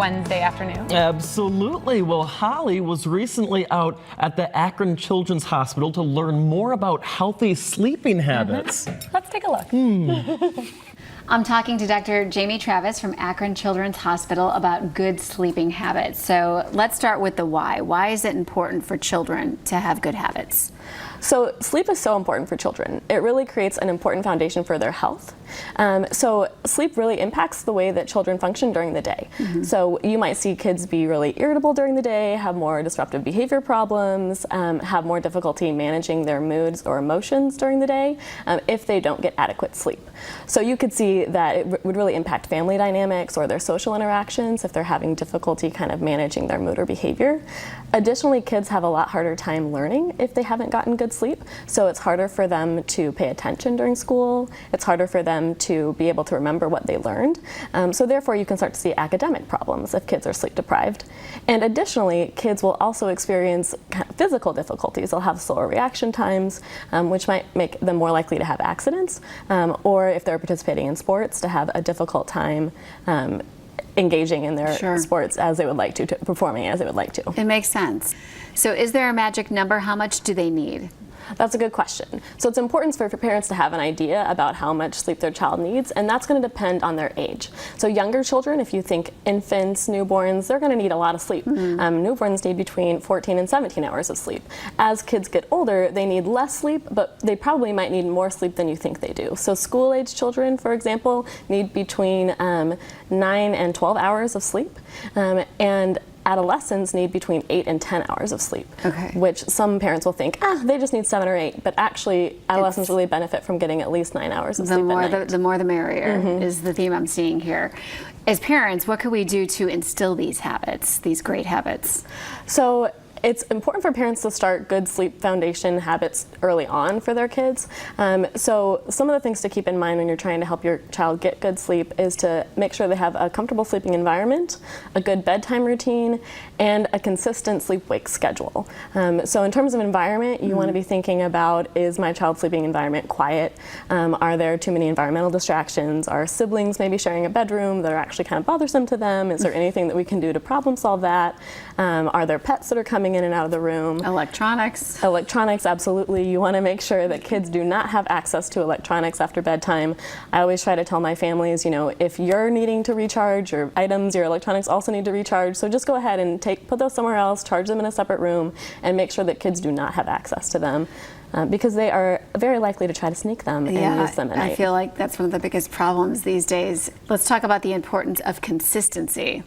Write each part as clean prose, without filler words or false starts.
Wednesday afternoon. Absolutely. Well, Holly was recently out at the Akron Children's Hospital to learn more about healthy sleeping habits. Let's take a look. I'm talking to Dr. Jamie Travis from Akron Children's Hospital about good sleeping habits. So let's start with the why. Why is it important for children to have good habits? So sleep is so important for children. It really creates an important foundation for their health. So sleep really impacts the way that children function during the day. So you might see kids be really irritable during the day, have more disruptive behavior problems, have more difficulty managing their moods or emotions during the day if they don't get adequate sleep. So you could see that it would really impact family dynamics or their social interactions if they're having difficulty kind of managing their mood or behavior. Additionally, kids have a lot harder time learning if they haven't gotten good sleep. So it's harder for them to pay attention during school. It's harder for them to be able to remember what they learned. So therefore, you can start to see academic problems if kids are sleep deprived. And additionally, kids will also experience physical difficulties. They'll have slower reaction times, which might make them more likely to have accidents, or if they're participating in sports, to have a difficult time engaging in their sports as they would like to, performing as they would like to. It makes sense. So is there a magic number? How much do they need? That's a good question. So it's important for parents to have an idea about how much sleep their child needs, and that's going to depend on their age. So younger children, if you think infants, newborns, they're going to need a lot of sleep. Newborns need between 14 and 17 hours of sleep. As kids get older, they need less sleep, but they probably might need more sleep than you think they do. So school-age children, for example, need between 9 and 12 hours of sleep, and adolescents need between 8 and 10 hours of sleep, which some parents will think, they just need 7 or 8, but actually adolescents really benefit from getting at least 9 hours of sleep at night. The more the merrier is the theme I'm seeing here. As parents, what can we do to instill these habits, these great habits? So it's important for parents to start good sleep foundation habits early on for their kids. So some of the things to keep in mind when you're trying to help your child get good sleep is to make sure they have a comfortable sleeping environment, a good bedtime routine, and a consistent sleep-wake schedule. So in terms of environment, you want to be thinking about, is my child's sleeping environment quiet? Are there too many environmental distractions? Are siblings maybe sharing a bedroom that are actually kind of bothersome to them? Is there anything that we can do to problem solve that? Are there pets that are coming in and out of the room? Electronics. Electronics, absolutely. You want to make sure that kids do not have access to electronics after bedtime. I always try to tell my families, if you're needing to recharge your items, your electronics also need to recharge. So just go ahead and put those somewhere else, charge them in a separate room, and make sure that kids do not have access to them. Because they are very likely to try to sneak them and use them at night. I feel like that's one of the biggest problems these days. Let's talk about the importance of consistency.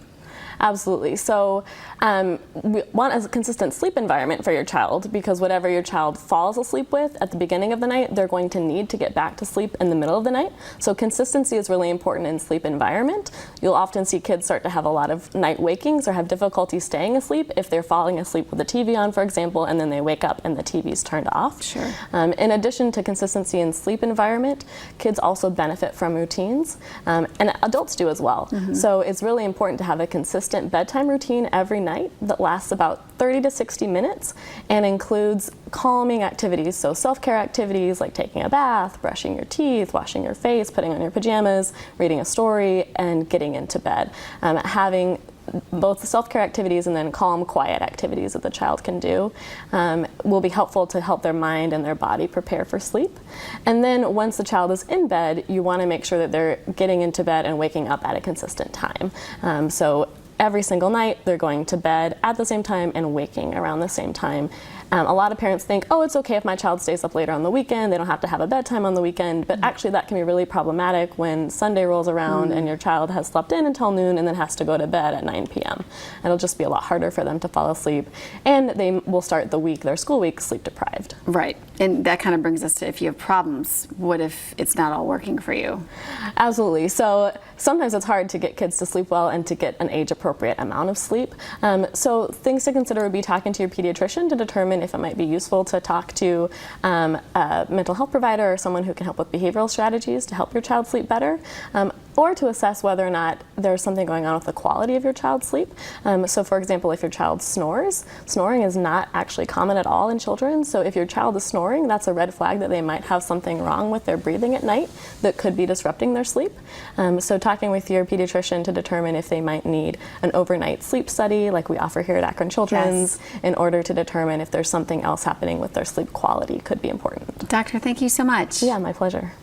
Absolutely. So we want a consistent sleep environment for your child, because whatever your child falls asleep with at the beginning of the night, they're going to need to get back to sleep in the middle of the night. So consistency is really important in sleep environment. You'll often see kids start to have a lot of night wakings or have difficulty staying asleep if they're falling asleep with the TV on, for example, and then they wake up and the TV's turned off. In addition to consistency in sleep environment, kids also benefit from routines, and adults do as well. So it's really important to have a consistent bedtime routine every night that lasts about 30 to 60 minutes and includes calming activities, so self-care activities like taking a bath, brushing your teeth, washing your face, putting on your pajamas, reading a story, and getting into bed. Having both the self-care activities and then calm, quiet activities that the child can do will be helpful to help their mind and their body prepare for sleep. And then once the child is in bed, you want to make sure that they're getting into bed and waking up at a consistent time. So every single night, they're going to bed at the same time and waking around the same time. A lot of parents think, it's okay if my child stays up later on the weekend, they don't have to have a bedtime on the weekend, but actually that can be really problematic when Sunday rolls around and your child has slept in until noon and then has to go to bed at 9 p.m. It'll just be a lot harder for them to fall asleep, and they will start their school week, sleep deprived. Right, and that kind of brings us to, if you have problems, what if it's not all working for you? Absolutely. So sometimes it's hard to get kids to sleep well and to get an age-appropriate amount of sleep. So things to consider would be talking to your pediatrician to determine if it might be useful to talk to a mental health provider or someone who can help with behavioral strategies to help your child sleep better. or to assess whether or not there's something going on with the quality of your child's sleep. So for example, if your child snores, snoring is not actually common at all in children. So if your child is snoring, that's a red flag that they might have something wrong with their breathing at night that could be disrupting their sleep. So talking with your pediatrician to determine if they might need an overnight sleep study like we offer here at Akron Children's in order to determine if there's something else happening with their sleep quality could be important. Doctor, thank you so much. Yeah, my pleasure.